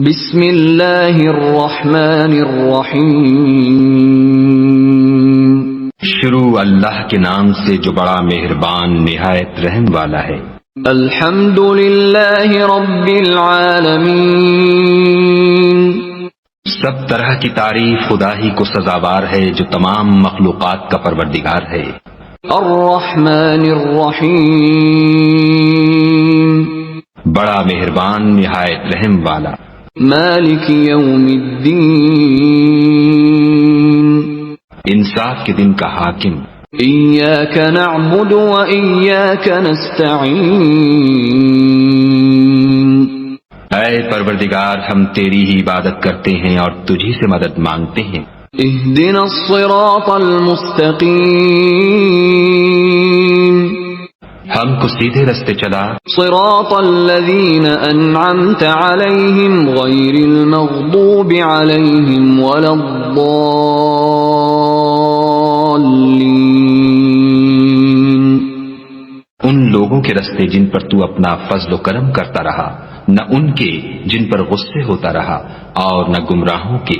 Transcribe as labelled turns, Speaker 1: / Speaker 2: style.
Speaker 1: بسم اللہ الرحمن الرحیم،
Speaker 2: شروع اللہ کے نام سے جو بڑا مہربان نہایت رحم والا ہے۔
Speaker 1: الحمد للہ رب العالمین،
Speaker 2: سب طرح کی تعریف خدا ہی کو سزاوار ہے جو تمام مخلوقات کا پروردگار ہے۔
Speaker 1: الرحمن الرحیم،
Speaker 2: بڑا مہربان نہایت رحم والا۔
Speaker 1: مالک یوم الدین،
Speaker 2: انصاف کے دن کا حاکم۔
Speaker 1: ایاک نعبد و ایاک نستعین،
Speaker 2: اے پروردگار ہم تیری ہی عبادت کرتے ہیں اور تجھی سے مدد مانگتے ہیں۔
Speaker 1: اہدنا الصراط المستقیم،
Speaker 2: ہم کو سیدھے رستے چلا،
Speaker 1: صراط الذین انعمت علیہم غیر المغضوب علیہم ولا الضالین۔
Speaker 2: ان لوگوں کے رستے جن پر تو اپنا فضل و کرم کرتا رہا، نہ ان کے جن پر غصے ہوتا رہا، اور نہ گمراہوں کے